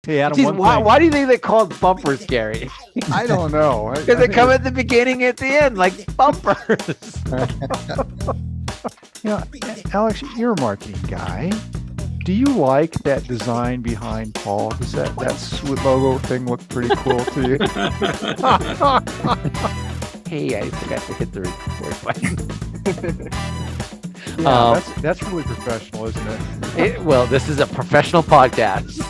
Hey, Adam, Geez, one why, thing. why do you think they called bumpers, Gary? I don't know. Because they come at the beginning and at the end, like bumpers. Alex, you're a marketing guy. Do you like that design behind Paul? Does that sweet logo thing look pretty cool to you? Hey, I forgot to hit the record button. Yeah, that's really professional, isn't it? Well, this is a professional podcast.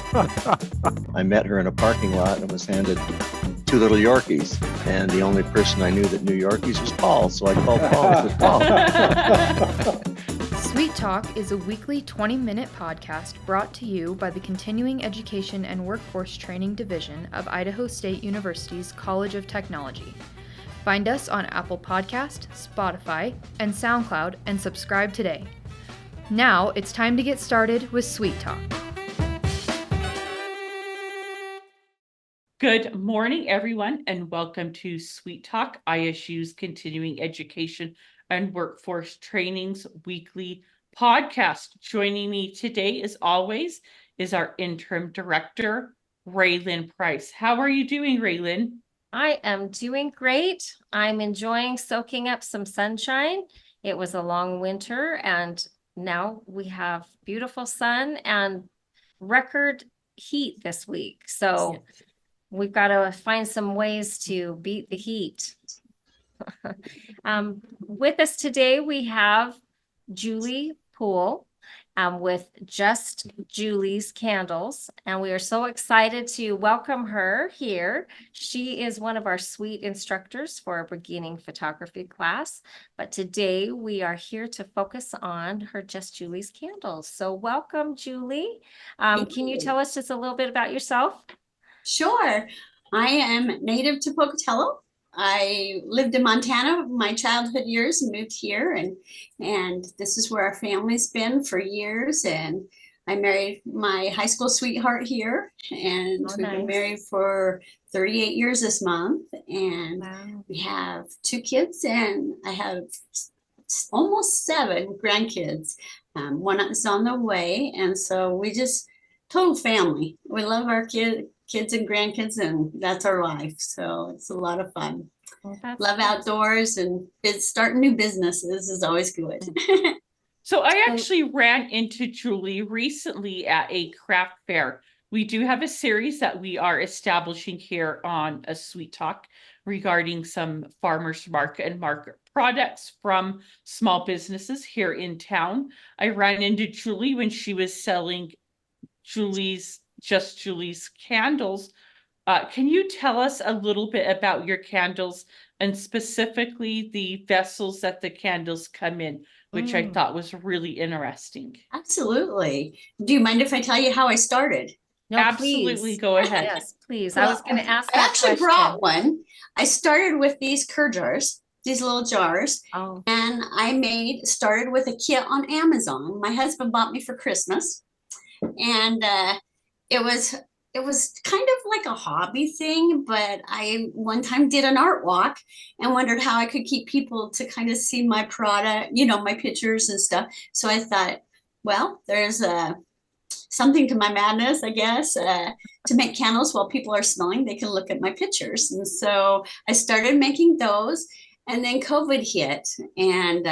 I met her in a parking lot and was handed 2 little Yorkies. And the only person I knew that knew Yorkies was Paul. So I called Paul and said, Paul. Sweet Talk is a weekly 20-minute podcast brought to you by the Continuing Education and Workforce Training Division of Idaho State University's College of Technology. Find us on Apple Podcast, Spotify, and SoundCloud and subscribe today. Now it's time to get started with Sweet Talk. Good morning, everyone, and welcome to Sweet Talk, ISU's Continuing Education and Workforce Training's weekly podcast. Joining me today, as always, is our interim director, Raylyn Price. How are you doing, Raylyn? I am doing great. I'm enjoying soaking up some sunshine. It was a long winter and now we have beautiful sun and record heat this week. So we've got to find some ways to beat the heat. With us today, we have Julie Poole with Just Julie's Candles. And we are so excited to welcome her here. She is one of our sweet instructors for our beginning photography class. But today we are here to focus on her Just Julie's Candles. So welcome, Julie. Can you tell us just a little bit about yourself? Sure. I am native to Pocatello. I lived in Montana my childhood years and moved here, and this is where our family's been for years. And I married my high school sweetheart here, and we've been married for 38 years this month. And we have 2 kids, and I have almost 7 grandkids. One is on the way, and so we just total family. We love our kids and grandkids, and that's our life. So it's a lot of fun. Love outdoors, and starting new businesses is always good. So I actually ran into Julie recently at a craft fair. We do have a series that we are establishing here on a Sweet Talk regarding some farmers market and market products from small businesses here in town. I ran into Julie when she was selling Just Julie's Candles. Can you tell us a little bit about your candles and specifically the vessels that the candles come in, which I thought was really interesting? Absolutely. Do you mind if I tell you how I started? No, Absolutely, please. Go ahead. Yes, please. I was going to ask I that actually question. brought one. I started with these cur jars, these little jars, Oh, and I started with a kit on Amazon. My husband bought me for Christmas, and it was kind of like a hobby thing, but I one time did an art walk and wondered how I could keep people to kind of see my product, my pictures and stuff. So I thought, well, there's something to my madness, I guess, to make candles while people are smelling, they can look at my pictures. And so I started making those, and then COVID hit, and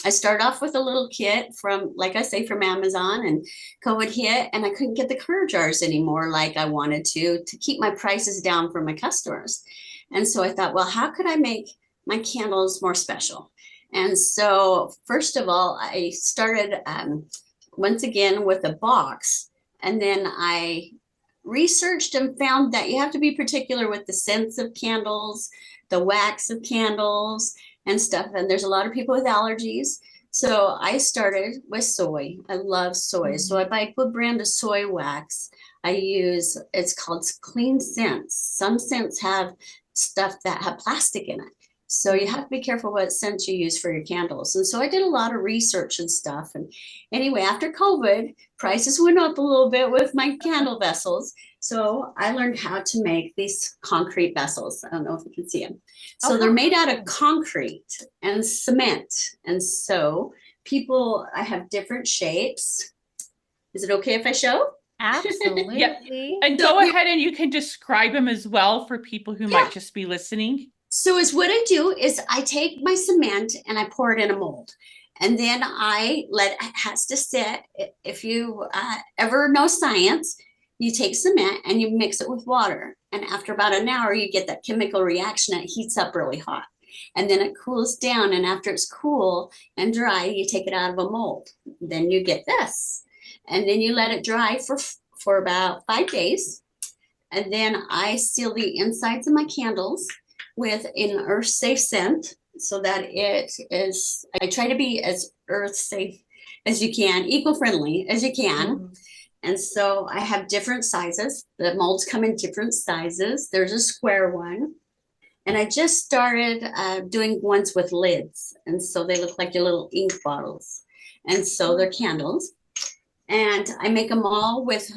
I started off with a little kit from, like I say, from Amazon, and COVID hit, and I couldn't get the cur jars anymore like I wanted to keep my prices down for my customers. And so I thought, well, how could I make my candles more special? And so first of all, I started once again with a box, and then I researched and found that you have to be particular with the scents of candles, the wax of candles and stuff. And there's a lot of people with allergies. So I started with soy. I love soy. So I buy a good brand of soy wax. It's called Clean Scents. Some scents have stuff that have plastic in it. So you have to be careful what scents you use for your candles. And so I did a lot of research and stuff. And anyway, after COVID, prices went up a little bit with my candle vessels. So I learned how to make these concrete vessels. I don't know if you can see them. So they're made out of concrete and cement. And so I have different shapes. Is it okay if I show? Absolutely. And So go you- ahead and you can describe them as well for people who might just be listening. So is what I do is I take my cement and I pour it in a mold. And then I let it has to sit. If you ever know science, you take cement and you mix it with water. And after about an hour, you get that chemical reaction. It heats up really hot. And then it cools down. And after it's cool and dry, you take it out of a mold. Then you get this. And then you let it dry for about 5 days. And then I seal the insides of my candles with an earth safe scent so that it is, I try to be as earth safe as you can, eco-friendly as you can. Mhm. And so I have different sizes. The molds come in different sizes. There's a square one. And I just started doing ones with lids. And so they look like your little ink bottles. And so they're candles. And I make them all with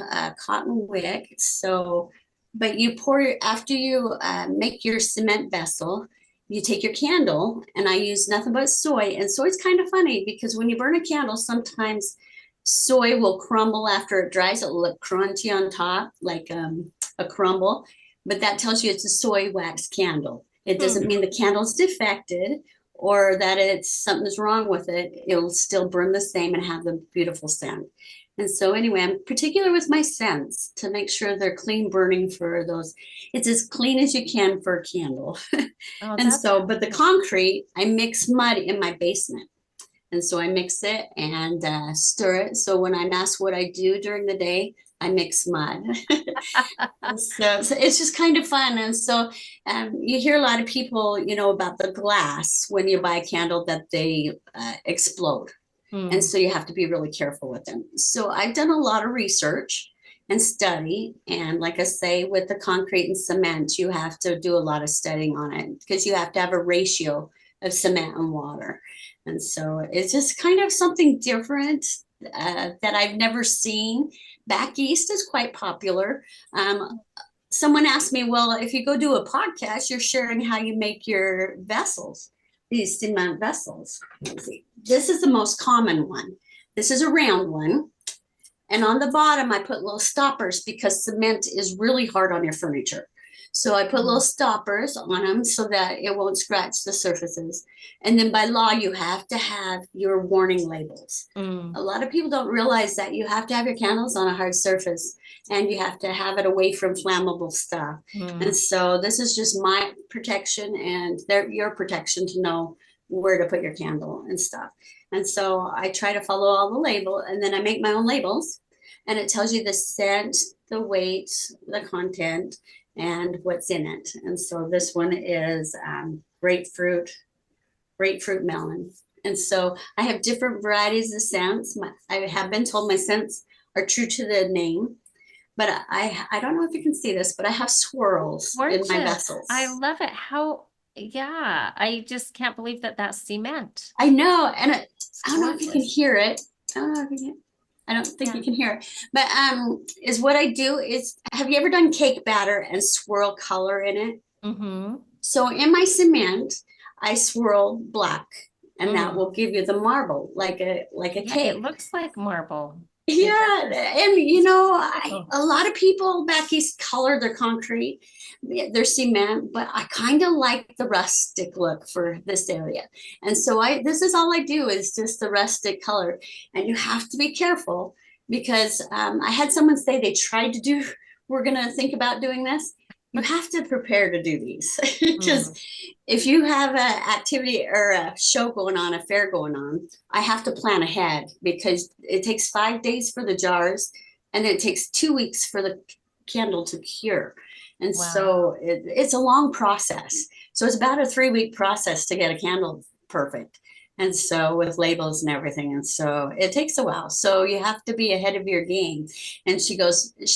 cotton wick. So, but you pour, after you make your cement vessel, you take your candle, and I use nothing but soy. And soy's kind of funny because when you burn a candle, sometimes soy will crumble after it dries. It'll look crunchy on top, like a crumble, but that tells you it's a soy wax candle. It doesn't mean the candle's defected or that it's something's wrong with it. It'll still burn the same and have the beautiful scent. And so anyway, I'm particular with my scents to make sure they're clean burning for those. It's as clean as you can for a candle. Oh, And that's so, but the concrete, I mix mud in my basement. And so I mix it and stir it. So when I'm asked what I do during the day, I mix mud. So it's just kind of fun. And so you hear a lot of people, you know, about the glass when you buy a candle that they explode. Mm. And so you have to be really careful with them. So I've done a lot of research and study. And like I say, with the concrete and cement, you have to do a lot of studying on it because you have to have a ratio of cement and water. And so it's just kind of something different that I've never seen. Back east is quite popular. Someone asked me, well, if you go do a podcast, you're sharing how you make your vessels, these cement vessels. Let's see. This is the most common one. This is a round one. And on the bottom, I put little stoppers because cement is really hard on your furniture. So I put little stoppers on them so that it won't scratch the surfaces. And then by law, you have to have your warning labels. Mm. A lot of people don't realize that you have to have your candles on a hard surface and you have to have it away from flammable stuff. Mm. And so this is just my protection and your protection to know where to put your candle and stuff. And so I try to follow all the label, and then I make my own labels, and it tells you the scent, the weight, the content, and what's in it. And so this one is grapefruit melon. And so I have different varieties of scents. I have been told my scents are true to the name, but I don't know if you can see this, but I have swirls in my Gorgeous. vessels. I love it. Yeah, I just can't believe that that's cement. I know, and I It's don't know if you can gorgeous. hear it. I don't know if you can. I don't think you can hear it. But is what I do is, have you ever done cake batter and swirl color in it? Mm-hmm. So in my cement, I swirl black, and that Mm. will give you the marble, like a Yeah, cake. it looks like marble. Yeah, and you know, Oh. a lot of people back east color their concrete, their cement, but I kind of like the rustic look for this area. And so this is all I do is just the rustic color. And you have to be careful because I had someone say they tried to do, we're gonna think about doing this. You have to prepare to do these because if you have an activity or a show going on, a fair going on, I have to plan ahead because it takes 5 days for the jars and it takes 2 weeks for the candle to cure. And Wow. so it's a long process. So it's about a 3-week process to get a candle perfect. And so with labels and everything. And so it takes a while. So you have to be ahead of your game. And she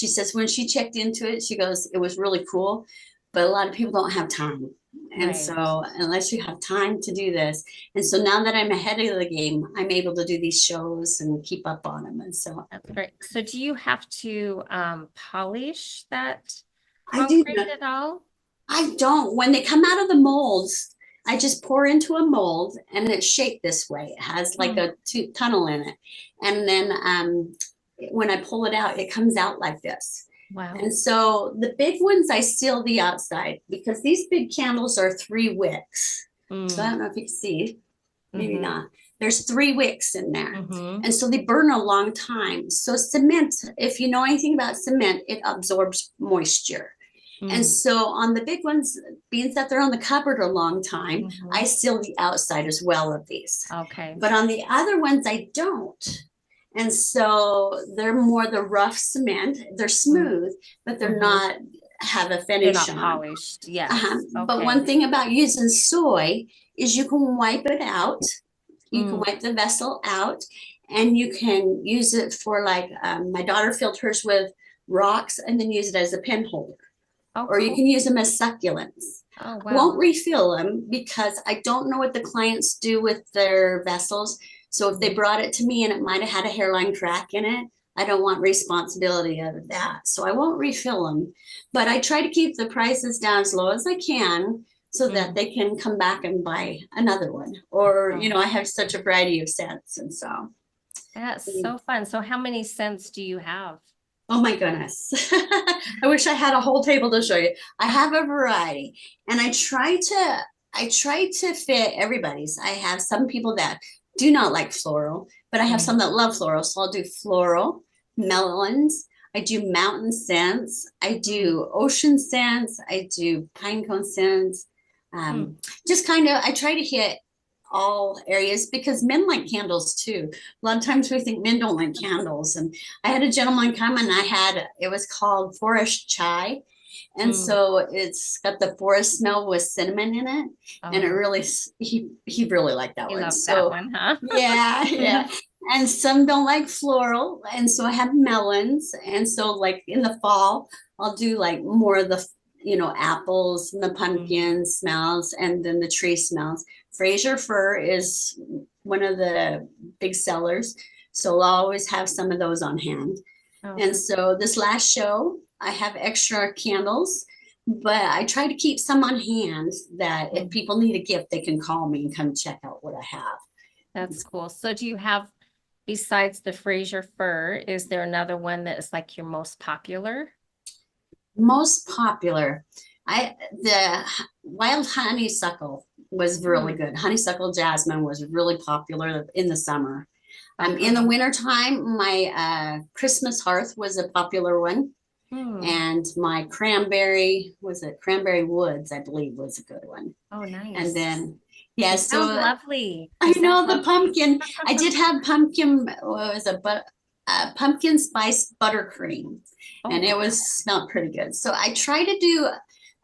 says, when she checked into it, she goes, it was really cool, but a lot of people don't have time. And Right. so unless you have time to do this. And so now that I'm ahead of the game, I'm able to do these shows and keep up on them. And so That's great. So do you have to polish that I do concrete not- at all? I don't. When they come out of the molds, I just pour into a mold and it's shaped this way. It has like a tunnel in it. And then when I pull it out, it comes out like this. Wow. And so the big ones, I seal the outside because these big candles are 3 wicks. So I don't know if you can see, maybe Mhm. not. There's 3 wicks in there. Mhm. And so they burn a long time. So cement, if you know anything about cement, it absorbs moisture. And Mm. so on the big ones, being that they're on the cupboard a long time, Mhm. I seal the outside as well of these. Okay. But on the other ones, I don't. And so they're more the rough cement. They're smooth, but they're Mhm. not have a They're finish not on. polished. Yes. But Okay. one thing about using soy is you can wipe it out. You can Mm. wipe the vessel out, and you can use it for like my daughter filled hers with rocks and then use it as a pen holder. Oh, Or you cool. can use them as succulents. Oh, I won't wow. refill them because I don't know what the clients do with their vessels. So if they brought it to me and it might have had a hairline crack in it, I don't want responsibility of that. So I won't refill them. But I try to keep the prices down as low as I can so that Mm. they can come back and buy another one. Or, Oh. I have such a variety of scents. And so, That's so fun. So how many scents do you have? oh my goodness. I wish I had a whole table to show you. I have a variety and I try to fit everybody's. I have some people that do not like floral, but I have some that love floral. So I'll do floral, melons. I do mountain scents. I do ocean scents. I do pine cone scents. Just kind of, I try to hit all areas because men like candles too. A lot of times we think men don't like candles. And I had a gentleman come and it was called Forest Chai. And so it's got the forest smell with cinnamon in it. And it Oh, really, he really liked that you one. love So that one, huh? yeah, yeah. And some don't like floral. And so I have melons. And so like in the fall, I'll do like more of the, apples and the pumpkin smells and then the tree smells. Fraser fir is one of the big sellers. So I'll always have some of those on hand. Oh, And so this last show, I have extra candles, but I try to keep some on hand that if people need a gift, they can call me and come check out what I have. that's cool. So do you have, besides the Fraser fir, is there another one that is like your most popular? Most popular, the wild honeysuckle was really good. Honeysuckle jasmine was really popular in the summer. In the wintertime, my Christmas hearth was a popular one. And my cranberry woods, I believe, was a good one. Oh, nice. And then, yeah, It so sounds lovely. I It know sounds the lovely. pumpkin. I did have pumpkin. What was it? But pumpkin spice buttercream, and it was smelled pretty good. So I try to do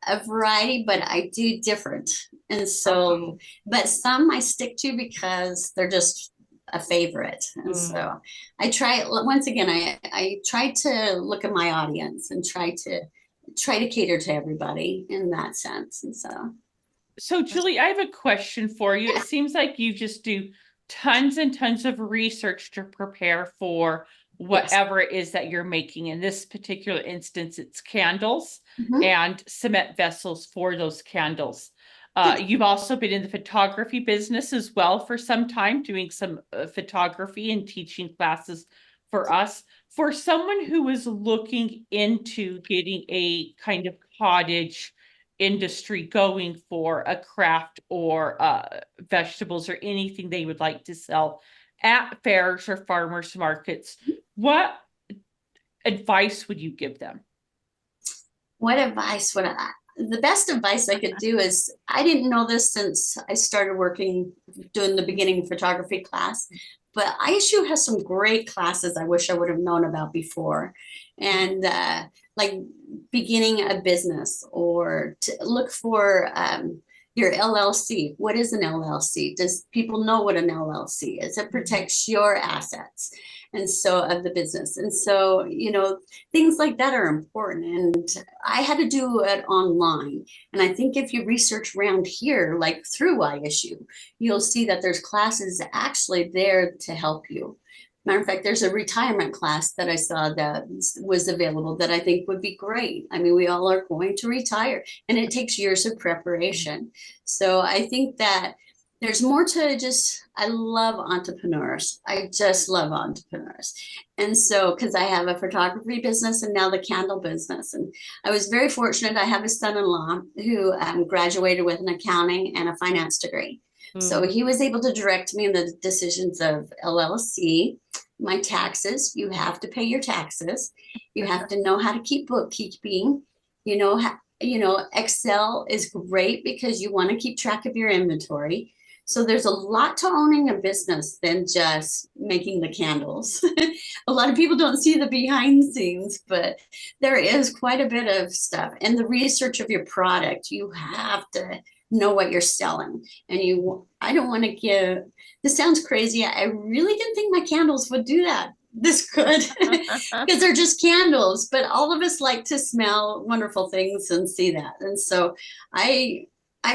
a variety, but I do different. And so, but some I stick to because they're just a favorite. And so I try once again, I try to look at my audience and try to cater to everybody in that sense. And So Julie, I have a question for you. It seems like you just do tons and tons of research to prepare for whatever it is that you're making. In this particular instance, it's candles and cement vessels for those candles. You've also been in the photography business as well for some time, doing some photography and teaching classes for us. For someone who is looking into getting a kind of cottage industry going for a craft or vegetables or anything they would like to sell at fairs or farmers markets, what advice would you give them? what advice would the best advice I could do is, I didn't know this since I started working, doing the beginning photography class, but ISU has some great classes I wish I would have known about before. And like beginning a business, or to look for your LLC. What is an LLC? Does people know what an LLC is? It protects your assets and so of the business. And so, things like that are important. And I had to do it online. And I think if you research around here, like through ISU, you'll see that there's classes actually there to help you. Matter of fact, there's a retirement class that I saw that was available that I think would be great. I mean, we all are going to retire and it takes years of preparation. So I think that there's more to just, I love entrepreneurs. I just love entrepreneurs. And so, because I have a photography business and now the candle business. And I was very fortunate. I have a son-in-law who graduated with an accounting and a finance degree. So Mm. he was able to direct me in the decisions of LLC, my taxes. You have to pay your taxes. You have to know how to keep bookkeeping. Excel is great because you want to keep track of your inventory. So there's a lot to owning a business than just making the candles. A lot of people don't see the behind the scenes, but there is quite a bit of stuff. And the research of your product, you have to know what you're selling. And I don't want to give, this sounds crazy. I really didn't think my candles would do that this good because they're just candles, but all of us like to smell wonderful things and see that. And so I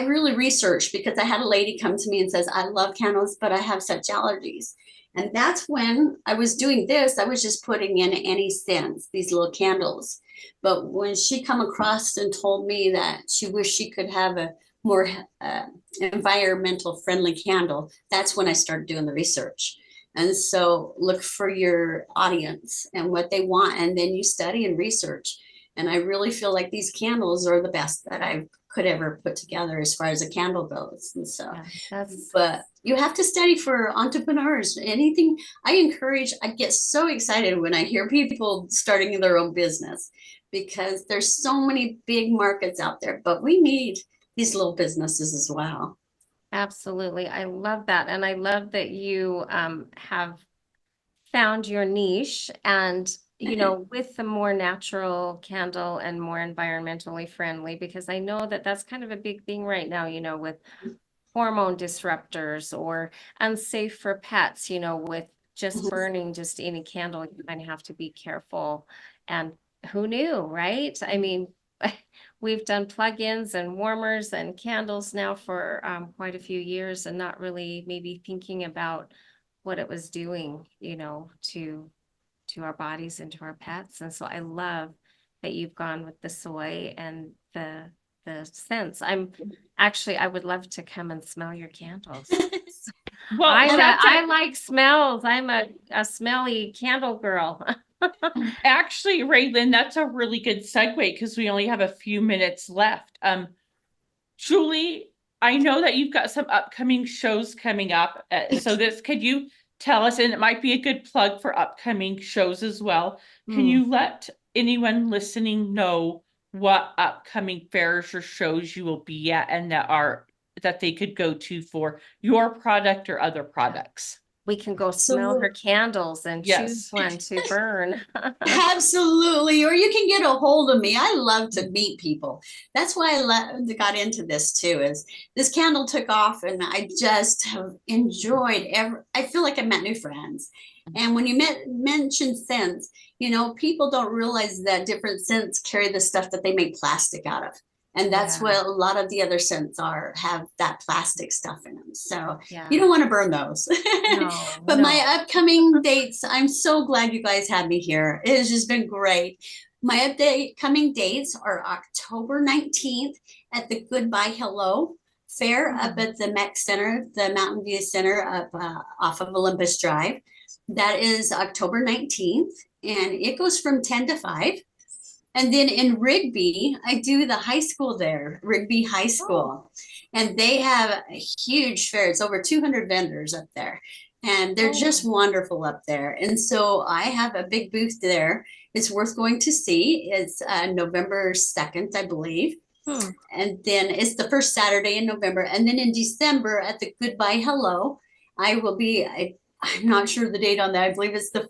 really researched because I had a lady come to me and says, I love candles, but I have such allergies. And that's when I was doing this, I was just putting in any scents, these little candles. But when she come across and told me that she wished she could have a more environmental friendly candle, that's when I started doing the research. And so look for your audience and what they want, and then you study and research. And I really feel like these candles are the best that I could ever put together as far as a candle goes. And so, but you have to study for entrepreneurs. Anything I get so excited when I hear people starting their own business because there's so many big markets out there, but we need these little businesses as well. Absolutely. I love that. And I love that you have found your niche and, with the more natural candle and more environmentally friendly, because I know that that's kind of a big thing right now, with hormone disruptors or unsafe for pets, with just burning just any candle, you kind of have to be careful. And who knew, right? I mean, we've done plug-ins and warmers and candles now for quite a few years and not really maybe thinking about what it was doing, to our bodies and to our pets. And so I love that you've gone with the soy and the scents. I would love to come and smell your candles. Well, I like smells. I'm a smelly candle girl. actually, Raylan, that's a really good segue because we only have a few minutes left. Julie, I know that you've got some upcoming shows coming up. Could you tell us, and it might be a good plug for upcoming shows as well. Can you let anyone listening know what upcoming fairs or shows you will be at and that they could go to for your product or other products? We can go smell her candles and choose one to burn. Absolutely. Or you can get a hold of me. I love to meet people. That's why I got into this too, is this candle took off and I just have enjoyed I feel like I met new friends. And when you mention scents, people don't realize that different scents carry the stuff that they make plastic out of. And that's what a lot of the other scents have that plastic stuff in them. So you don't want to burn those. But my upcoming dates, I'm so glad you guys had me here. It has just been great. My upcoming dates are October 19th at the Goodbye Hello Fair up at the MEC Center, the Mountain View Center up off of Olympus Drive. That is October 19th. And it goes from 10 to 5. And then in Rigby, I do the high school there, Rigby High School. And they have a huge fair. It's over 200 vendors up there. And they're just wonderful up there. And so I have a big booth there. It's worth going to see. It's November 2nd, I believe. And then it's the first Saturday in November. And then in December at the Goodbye Hello, I will be, I'm not sure the date on that. I believe it's the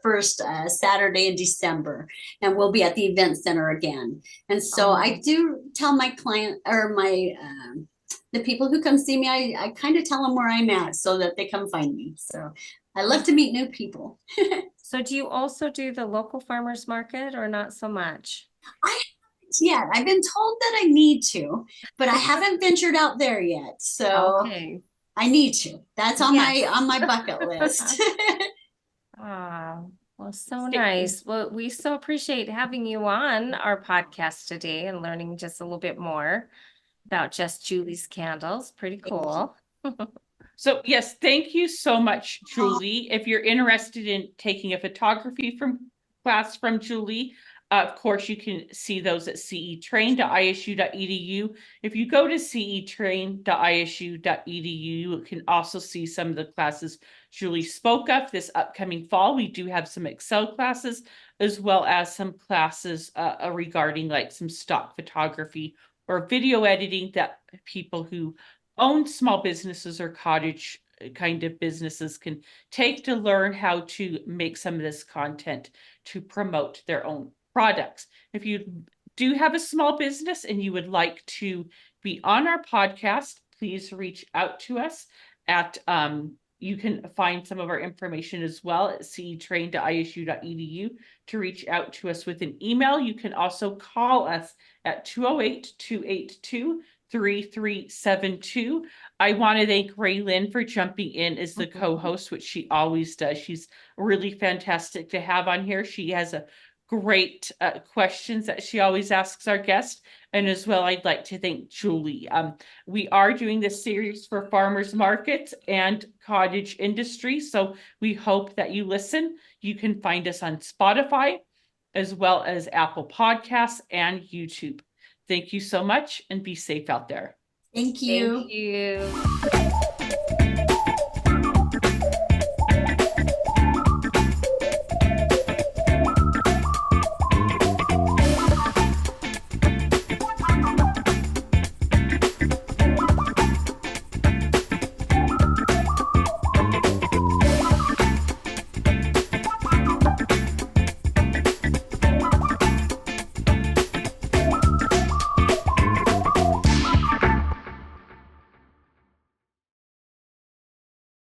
first Saturday in December, and we'll be at the event center again. And so I do tell my client or the people who come see me, I kind of tell them where I'm at so that they come find me. So I love to meet new people. So do you also do the local farmers market or not so much? Yeah, I've been told that I need to, but I haven't ventured out there yet. So I need to. That's on my bucket list. Well, so nice. Well, we so appreciate having you on our podcast today and learning just a little bit more about Just Julie's Candles. Pretty cool. So yes, thank you so much, Julie. If you're interested in taking a photography class from Julie, of course, you can see those at cetrain.isu.edu. If you go to cetrain.isu.edu, you can also see some of the classes Julie spoke of this upcoming fall. We do have some Excel classes, as well as some classes regarding like some stock photography or video editing that people who own small businesses or cottage kind of businesses can take to learn how to make some of this content to promote their own products. If you do have a small business and you would like to be on our podcast, please reach out to us at you can find some of our information as well at cetrain.isu.edu to reach out to us with an email. You can also call us at 208-282-3372. I want to thank Raylyn for jumping in as the co-host, which she always does. She's really fantastic to have on here. She has a great questions that she always asks our guests. And as well, I'd like to thank Julie. We are doing this series for farmers markets and cottage industry. So we hope that you listen. You can find us on Spotify, as well as Apple Podcasts and YouTube. Thank you so much and be safe out there. Thank you. Thank you.